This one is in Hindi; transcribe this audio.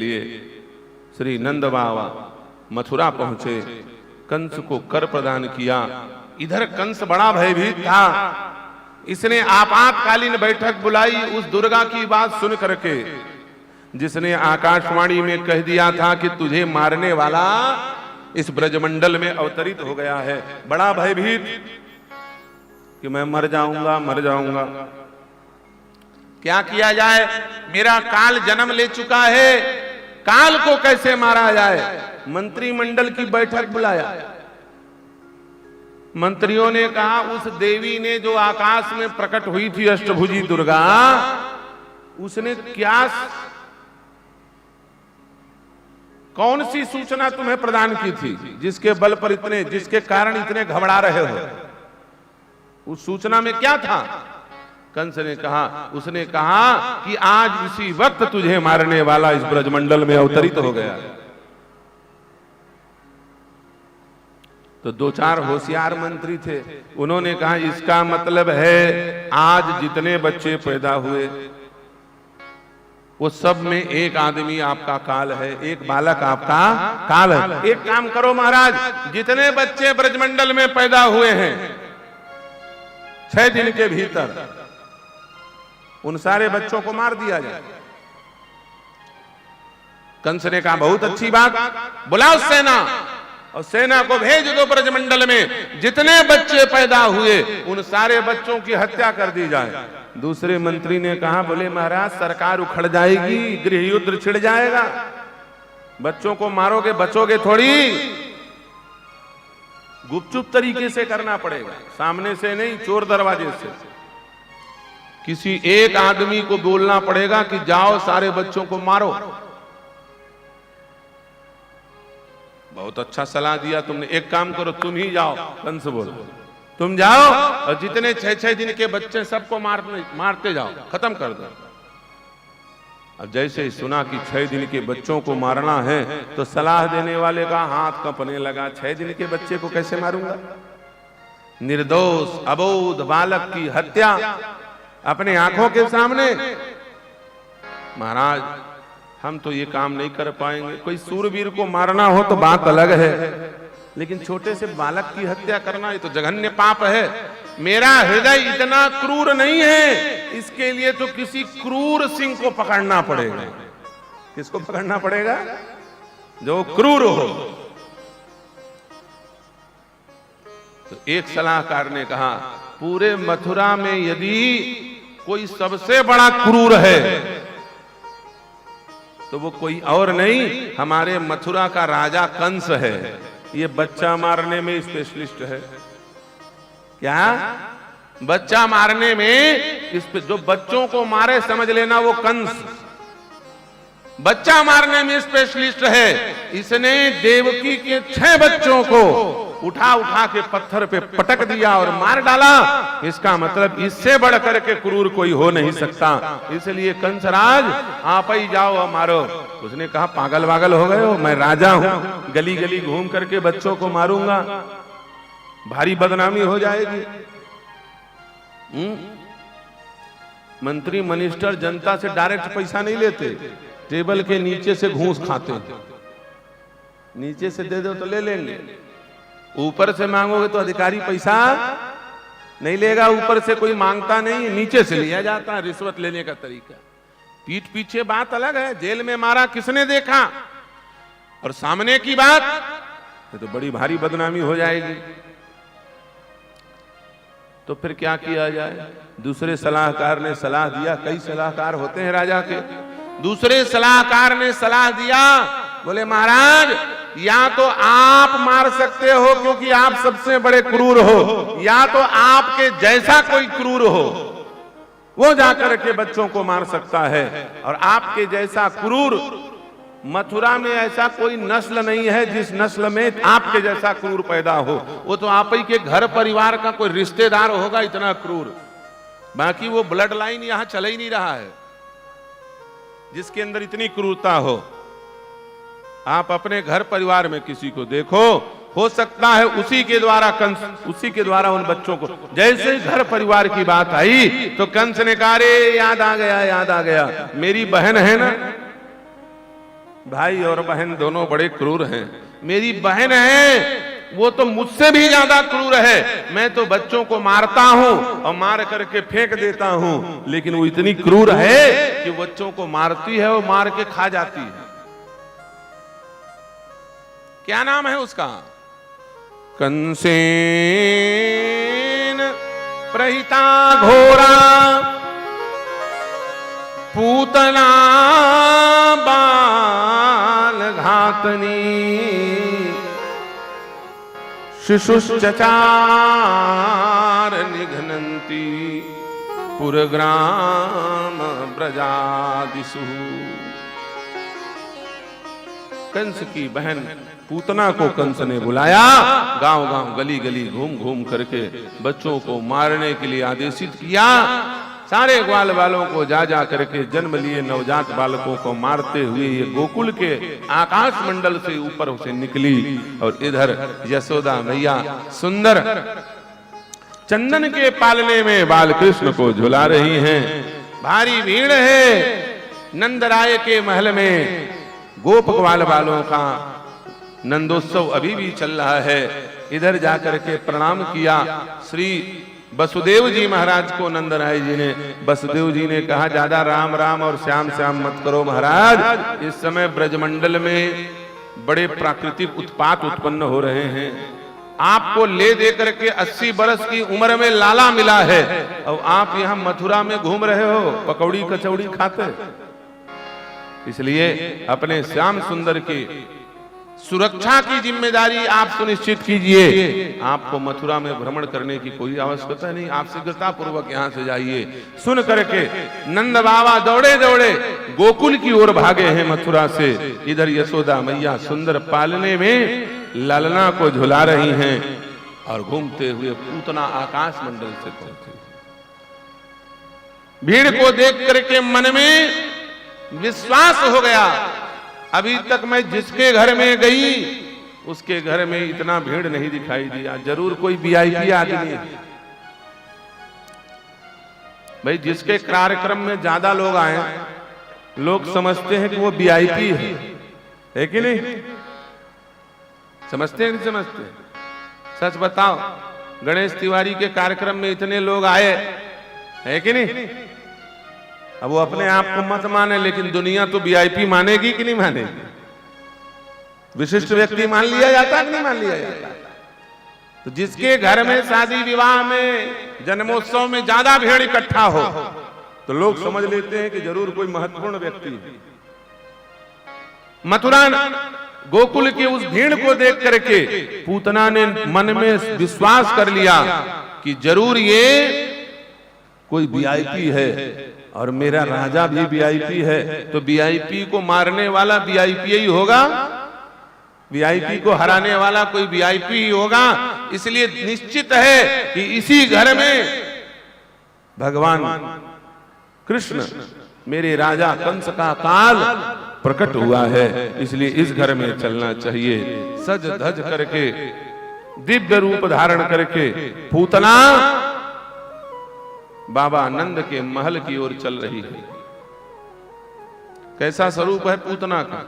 लिए श्री नंद बाबा मथुरा पहुंचे, कंस को कर प्रदान किया। इधर कंस बड़ा भयभीत था, इसने आपातकालीन बैठक बुलाई उस दुर्गा की बात सुन करके, जिसने आकाशवाणी में कह दिया था कि तुझे मारने वाला इस ब्रजमंडल में अवतरित हो गया है। बड़ा भयभीत कि मैं मर जाऊंगा मर जाऊंगा, क्या किया जाए, मेरा काल जन्म ले चुका है, काल को कैसे मारा जाए। मंत्रिमंडल की बैठक बुलाया। मंत्रियों ने कहा उस देवी ने जो आकाश में प्रकट हुई थी अष्टभुजी दुर्गा, उसने क्या कौन सी सूचना तुम्हें प्रदान की थी जिसके बल पर इतने, जिसके कारण इतने घबरा रहे हो, उस सूचना में क्या था। कंस ने कहा, उसने कहा कि आज इसी वक्त तुझे मारने वाला इस ब्रजमंडल में अवतरित हो गया। तो दो चार होशियार मंत्री थे, उन्होंने कहा इसका मतलब है आज जितने बच्चे पैदा हुए वो सब में एक आदमी आपका काल है, एक बालक आपका काल है। एक काम करो महाराज, जितने बच्चे ब्रजमंडल में पैदा हुए हैं 6 दिन के भीतर उन सारे बच्चों को मार दिया जाए। कंस ने कहा बहुत अच्छी बात, बुलाओ सेना और सेना को भेज दो ब्रजमंडल में, जितने बच्चे पैदा हुए उन सारे बच्चों की हत्या कर दी जाए। दूसरे मंत्री ने कहा, बोले महाराज सरकार उखड़ जाएगी, गृह युद्ध छिड़ जाएगा, बच्चों को मारोगे बचोगे थोड़ी, गुपचुप तरीके से करना पड़ेगा, सामने से नहीं, चोर दरवाजे से। किसी एक आदमी को बोलना पड़ेगा कि जाओ सारे बच्चों को मारो। बहुत अच्छा सलाह दिया तुमने, एक काम करो तुम ही जाओ, कंस बोल, तुम जाओ और जितने 6-6 दिन के बच्चे सबको मारते जाओ, खत्म कर दो। अब जैसे ही सुना कि 6 दिन के बच्चों को मारना है तो सलाह देने वाले का हाथ कांपने लगा, 6 दिन के बच्चे को कैसे मारूंगा, निर्दोष अबोध बालक की हत्या अपने आंखों के सामने। महाराज हम तो ये काम नहीं कर पाएंगे, कोई सूरवीर को मारना हो तो बात अलग है, लेकिन छोटे से बालक की हत्या करना ये तो जघन्य पाप है। मेरा हृदय इतना क्रूर नहीं है, इसके लिए तो किसी क्रूर सिंह को पकड़ना पड़ेगा। किसको पकड़ना पड़ेगा, जो क्रूर हो। तो एक सलाहकार ने कहा, पूरे मथुरा में यदि कोई सबसे बड़ा क्रूर है तो वो कोई और नहीं, हमारे मथुरा का राजा कंस है। ये बच्चा मारने में स्पेशलिस्ट है। क्या बच्चा मारने में, इस पे जो बच्चों को मारे समझ लेना वो कंस बच्चा मारने में स्पेशलिस्ट है। इसने देवकी के 6 बच्चों को उठा उठा के पत्थर पे पटक दिया और मार डाला। इसका मतलब इससे बढ़कर के क्रूर कोई हो नहीं सकता। इसलिए कंसराज आप ही जाओ और मारो। उसने कहा पागल वागल हो गए हो, मैं राजा हूं, गली गली घूम करके बच्चों को मारूंगा, भारी बदनामी हो जाएगी। मंत्री मिनिस्टर जनता से डायरेक्ट पैसा नहीं लेते, टेबल के नीचे से घूस खाते। नीचे से दे दो तो ले लेंगे, ऊपर से मांगोगे तो अधिकारी पैसा नहीं लेगा। ऊपर से कोई मांगता नहीं, नीचे से लिया जाता है। रिश्वत लेने का तरीका, पीठ पीछे बात अलग है, जेल में मारा किसने देखा, और सामने की बात ये तो बड़ी भारी बदनामी हो जाएगी। तो फिर क्या किया जाए। दूसरे सलाहकार ने सलाह दिया, कई सलाहकार होते हैं राजा के। दूसरे सलाहकार ने सलाह दिया, बोले महाराज या तो आप मार सकते हो क्योंकि आप सबसे बड़े क्रूर हो, या तो आपके जैसा कोई क्रूर हो वो जाकर के बच्चों को मार सकता है। और आपके जैसा क्रूर मथुरा में ऐसा कोई नस्ल नहीं है जिस नस्ल में आपके जैसा क्रूर पैदा हो। वो तो आप ही के घर परिवार का कोई रिश्तेदार होगा इतना क्रूर, बाकी वो ब्लड लाइन यहां चल ही नहीं रहा है जिसके अंदर इतनी क्रूरता हो। आप अपने घर परिवार में किसी को देखो, हो सकता है उसी के द्वारा कंस, उसी के द्वारा उन बच्चों को, जैसे घर परिवार की बात आई तो कंस ने कहा, अरे याद आ गया, याद आ गया, मेरी बहन है ना, भाई और बहन दोनों बड़े क्रूर हैं। मेरी बहन है वो तो मुझसे भी ज्यादा क्रूर है। मैं तो बच्चों को मारता हूं और मार करके फेंक देता हूं, लेकिन वो इतनी क्रूर है कि बच्चों को मारती है और मार के खा जाती है। क्या नाम है उसका? कंसेन प्रहिता घोरा पूतना बाल घातनी शिशुश्चचार निघ्नन्ति पुरग्राम ब्रजादिषु। कंस की बहन पूतना को कंस ने बुलाया, गांव-गांव गली-गली घूम-घूम करके बच्चों को मारने के लिए आदेशित किया। सारे ग्वाल बालों को जा जा करके जन्म लिए नवजात बालकों को मारते हुए ये गोकुल के आकाश मंडल से ऊपर से निकली और इधर यशोदा मैया सुंदर चंदन के पालने में बाल कृष्ण को झुला रही हैं। भारी भीड़ है नंदराय के महल में। गोप ग्वाल बालों का नंदोत्सव अभी भी चल रहा है। इधर जाकर के प्रणाम किया श्री वसुदेव जी महाराज को। नंदराय जी ने, वसुदेव जी ने कहा ज्यादा राम राम और श्याम श्याम मत करो महाराज, इस समय ब्रजमंडल में बड़े प्राकृतिक उत्पात उत्पन्न हो रहे हैं। आपको ले दे करके 80 बरस की उम्र में लाला मिला है और आप यहाँ मथुरा में घूम रहे हो, पकौड़ी कचौड़ी खाते। इसलिए अपने श्याम सुंदर की सुरक्षा की जिम्मेदारी आप सुनिश्चित कीजिए। आपको मथुरा में भ्रमण करने की कोई आवश्यकता नहीं, आप शीघ्रता पूर्वक यहाँ से जाइए। सुन करके नंद बाबा दौड़े दौड़े गोकुल की ओर भागे हैं मथुरा से। इधर यशोदा मैया सुंदर पालने में ललना को झुला रही हैं और घूमते हुए पूतना आकाश मंडल से पहुंचे। भीड़ को देख करके मन में विश्वास हो गया, अभी तक मैं जिसके घर में गई उसके घर में इतना भीड़ नहीं दिखाई दिया, जरूर कोई वीआईपी आदमी है। भाई जिसके कार्यक्रम में ज्यादा लोग आए लोग समझते हैं कि वो वीआईपी है कि नहीं? समझते हैं नहीं समझते? सच बताओ, गणेश तिवारी के कार्यक्रम में इतने लोग आए है कि नहीं? अब वो अपने आप को मत माने, लेकिन दुनिया तो वीआईपी मानेगी कि नहीं मानेगी? विशिष्ट व्यक्ति मान लिया जाता है कि नहीं मान लिया जाता? तो जिसके घर में शादी विवाह में जन्मोत्सव में ज्यादा भीड़ इकट्ठा हो तो लोग समझ लेते हैं कि जरूर कोई महत्वपूर्ण व्यक्ति है। मथुरा गोकुल की उस भीड़ को देख करके पूतना ने मन में विश्वास कर लिया कि जरूर ये कोई वीआईपी है और मेरा राजा भी वीआईपी है, तो वीआईपी को मारने वाला वीआईपी ही होगा, वीआईपी को हराने वाला कोई वीआईपी ही होगा। इसलिए निश्चित है कि इसी घर में भगवान कृष्ण मेरे राजा कंस का काल प्रकट हुआ है, इसलिए इस घर में चलना चाहिए। सज धज करके दिव्य रूप धारण करके पूतना बाबा नंद के महल की ओर चल रही है। कैसा स्वरूप है पूतना का?